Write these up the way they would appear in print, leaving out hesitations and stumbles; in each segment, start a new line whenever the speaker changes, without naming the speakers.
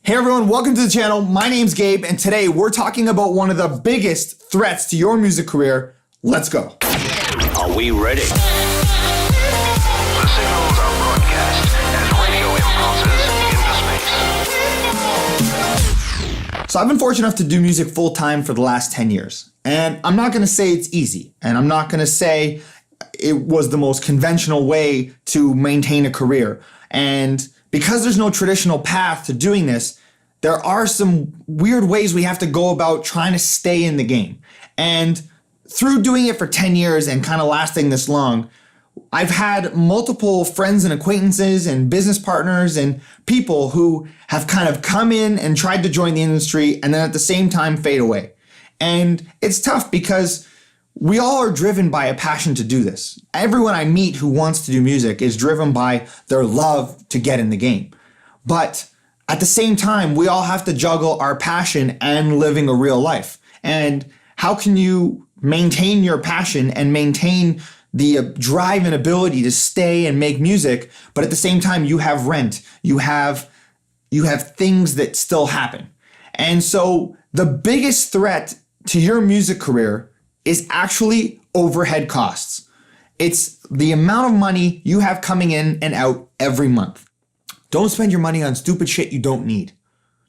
Hey everyone, welcome to the channel. My name's Gabe, and today we're talking about one of the biggest threats to your music career. Let's go.
Are we ready? The signals are broadcast as radio impulses into space.
So I've been fortunate enough to do music full time for the last 10 years. And I'm not gonna say it's easy, and I'm not gonna say it was the most conventional way to maintain a career. And because there's no traditional path to doing this, there are some weird ways we have to go about trying to stay in the game. And through doing it for 10 years and kind of lasting this long, I've had multiple friends and acquaintances and business partners and people who have kind of come in and tried to join the industry and then at the same time fade away. And it's tough because we all are driven by a passion to do this. Everyone I meet who wants to do music is driven by their love to get in the game. But at the same time, we all have to juggle our passion and living a real life. And how can you maintain your passion and maintain the drive and ability to stay and make music, but at the same time you have rent, you have things that still happen. And so the biggest threat to your music career is actually overhead costs. It's the amount of money you have coming in and out every month. Don't spend your money on stupid shit you don't need.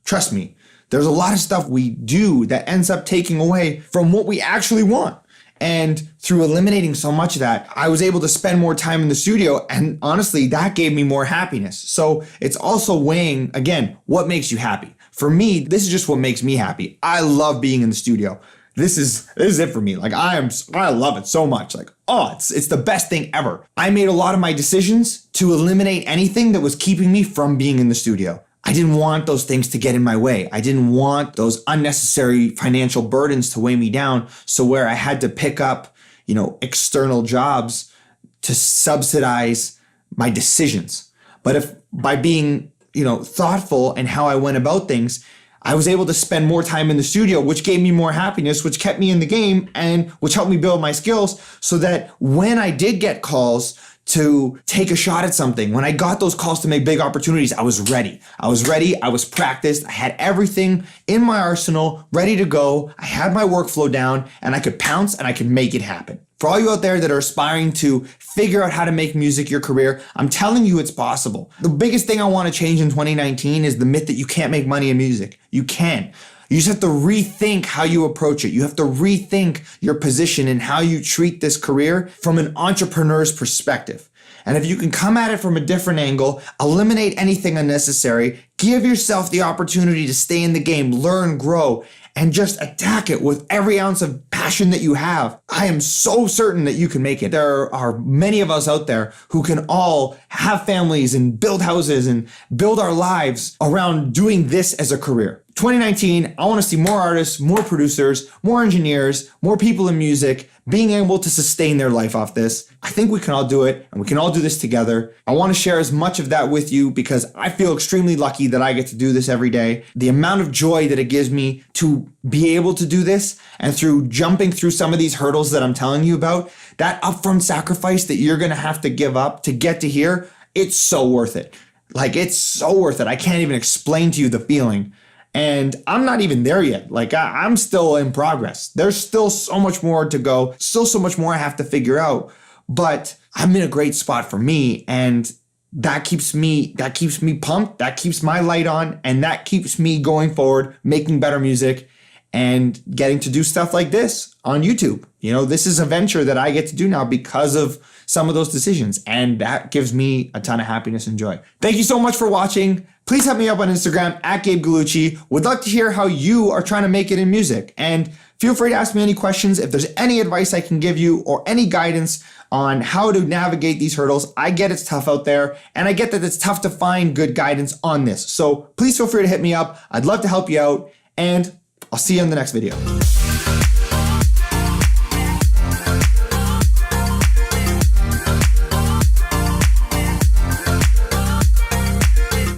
Trust me, there's a lot of stuff we do that ends up taking away from what we actually want. And through eliminating so much of that, I was able to spend more time in the studio, and honestly, that gave me more happiness. So it's also weighing, again, what makes you happy. For me, this is just what makes me happy. I love being in the studio. This is it for me. Like I love it so much. Like, oh, it's the best thing ever. I made a lot of my decisions to eliminate anything that was keeping me from being in the studio. I didn't want those things to get in my way. I didn't want those unnecessary financial burdens to weigh me down. So where I had to pick up, external jobs to subsidize my decisions. But if by being, thoughtful in how I went about things, I was able to spend more time in the studio, which gave me more happiness, which kept me in the game and which helped me build my skills so that when I did get calls to take a shot at something, when I got those calls to make big opportunities, I was ready. I was practiced. I had everything in my arsenal ready to go. I had my workflow down and I could pounce and I could make it happen. For all you out there that are aspiring to figure out how to make music your career, I'm telling you it's possible. The biggest thing I want to change in 2019 is the myth that you can't make money in music. You can. You just have to rethink how you approach it. You have to rethink your position and how you treat this career from an entrepreneur's perspective. And if you can come at it from a different angle, eliminate anything unnecessary, give yourself the opportunity to stay in the game, learn, grow, and just attack it with every ounce of passion that you have, I am so certain that you can make it. There are many of us out there who can all have families and build houses and build our lives around doing this as a career. 2019, I want to see more artists, more producers, more engineers, more people in music being able to sustain their life off this. I think we can all do it, and we can all do this together. I want to share as much of that with you because I feel extremely lucky that I get to do this every day. The amount of joy that it gives me to be able to do this, and through jumping through some of these hurdles that I'm telling you about, that upfront sacrifice that you're going to have to give up to get to here, it's so worth it. Like, it's so worth it. I can't even explain to you the feeling. And I'm not even there yet. Like I'm still in progress. There's still so much more to go. Still so much more I have to figure out. But I'm in a great spot for me. And that keeps me pumped. That keeps my light on. And that keeps me going forward, making better music and getting to do stuff like this on YouTube. This is a venture that I get to do now because of some of those decisions. And that gives me a ton of happiness and joy. Thank you so much for watching. Please hit me up on Instagram at Gabe Gallucci. Would love to hear how you are trying to make it in music. And feel free to ask me any questions. If there's any advice I can give you or any guidance on how to navigate these hurdles, I get it's tough out there. And I get that it's tough to find good guidance on this. So please feel free to hit me up. I'd love to help you out. And I'll see you in the next video.